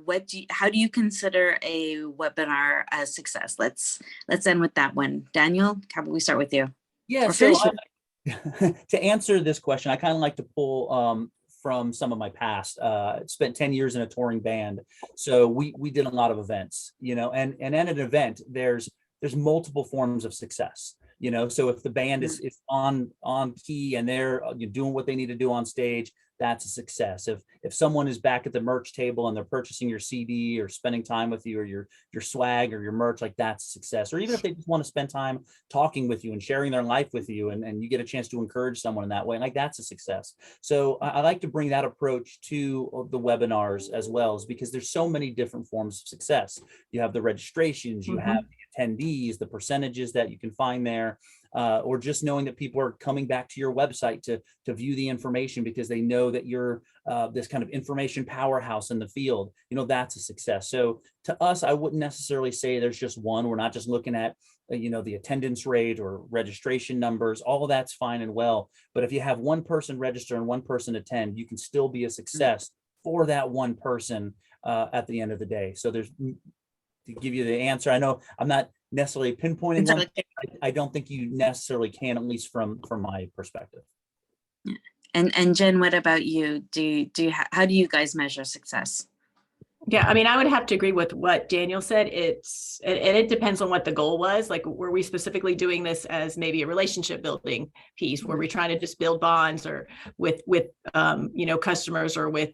how do you consider a webinar a success? Let's end with that one. Daniel, how about we start with you? Yeah, so to answer this question, I kind of like to pull from some of my past. Spent 10 years in a touring band, so we did a lot of events, and at an event there's multiple forms of success. So if the band is on key and they're doing what they need to do on stage, that's a success. If someone is back at the merch table and they're purchasing your CD or spending time with you, or your swag or your merch, like, that's a success. Or even if they just want to spend time talking with you and sharing their life with you, and you get a chance to encourage someone in that way, like, that's a success. So I like to bring that approach to the webinars as well, is because there's so many different forms of success. You have the registrations, you have the attendees, the percentages that you can find there, or just knowing that people are coming back to your website to view the information because they know that you're this kind of information powerhouse in the field. That's a success. So to us, I wouldn't necessarily say there's just one. We're not just looking at the attendance rate or registration numbers. All of that's fine and well, but if you have one person register and one person attend, you can still be a success for that one person at the end of the day. So there's, to give you the answer, I know I'm not necessarily pinpointing one. I don't think you necessarily can, at least from my perspective. Yeah. And Jen, what about you? How do you guys measure success? Yeah, I mean, I would have to agree with what Daniel said. It depends on what the goal was. Like, were we specifically doing this as maybe a relationship building piece? Were we trying to just build bonds, or with customers, or with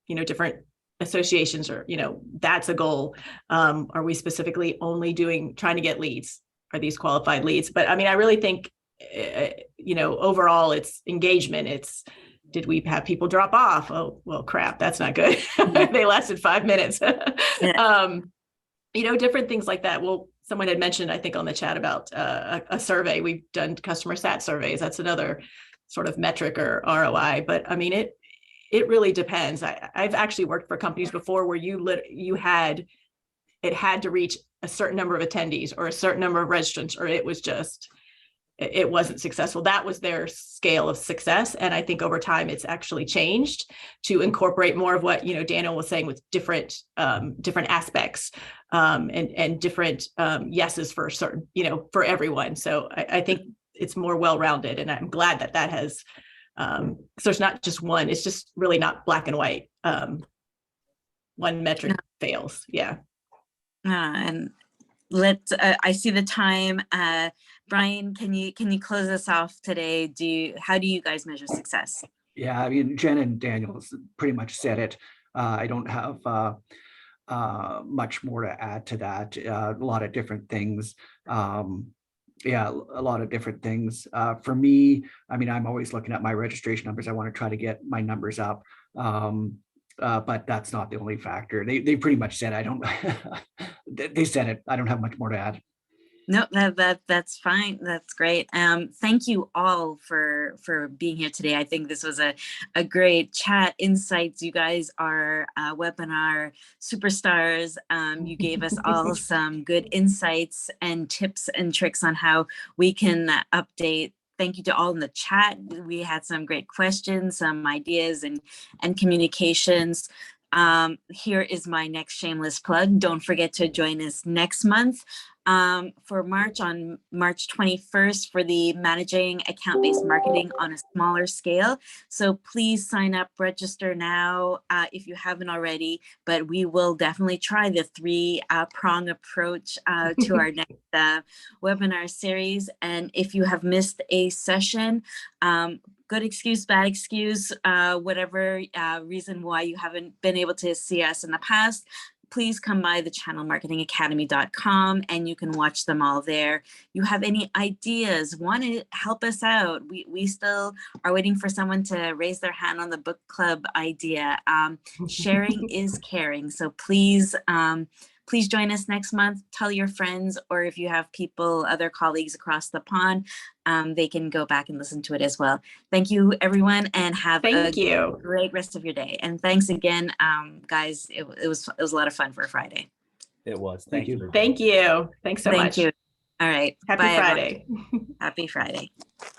different associations, or that's a goal. Are we specifically only trying to get leads? Are these qualified leads? But I mean, I really think overall it's engagement. Did we have people drop off? Oh, well, crap, that's not good. They lasted 5 minutes. Different things like that. Well, someone had mentioned, I think, on the chat about a survey. We've done customer sat surveys. That's another sort of metric or ROI. But I mean, it really depends. I've actually worked for companies before where it had to reach a certain number of attendees or a certain number of registrants, or it wasn't successful. That was their scale of success. And I think over time it's actually changed to incorporate more of what, Daniel was saying, with different aspects and different yeses for certain, for everyone. So I think it's more well-rounded, and I'm glad that has, so there's not just one. It's just really not black and white. One metric fails. Yeah. And I see the time. Brian, can you close us off today? How do you guys measure success? Yeah, I mean, Jen and Daniel pretty much said it. I don't have much more to add to that. A lot of different things. Yeah, a lot of different things. For me, I mean, I'm always looking at my registration numbers. I want to try to get my numbers up. But that's not the only factor. They pretty much said, they said it. I don't have much more to add. No, that's fine. That's great. Thank you all for being here today. I think this was a great chat. Insights. You guys are webinar superstars. You gave us all some good insights and tips and tricks on how we can update thank you to all in the chat. We had some great questions, some ideas and communications. Here is my next shameless plug. Don't forget to join us next month for March, on March 21st, for the Managing Account-Based Marketing on a Smaller Scale. So please sign up, register now if you haven't already, but we will definitely try the three-prong approach to our next webinar series. And if you have missed a session, good excuse, bad excuse, whatever reason why you haven't been able to see us in the past, please come by the channelmarketingacademy.com and you can watch them all there. You have any ideas, want to help us out? We still are waiting for someone to raise their hand on the book club idea. Sharing is caring. So please, please join us next month. Tell your friends, or if you have people, other colleagues across the pond, they can go back and listen to it as well. Thank you, everyone, and have a great rest of your day. And thanks again, guys. It was a lot of fun for a Friday. It was. Thank you. Thank you. Thanks so much. Thank you. All right. Happy Bye, Friday. everyone. Happy Friday.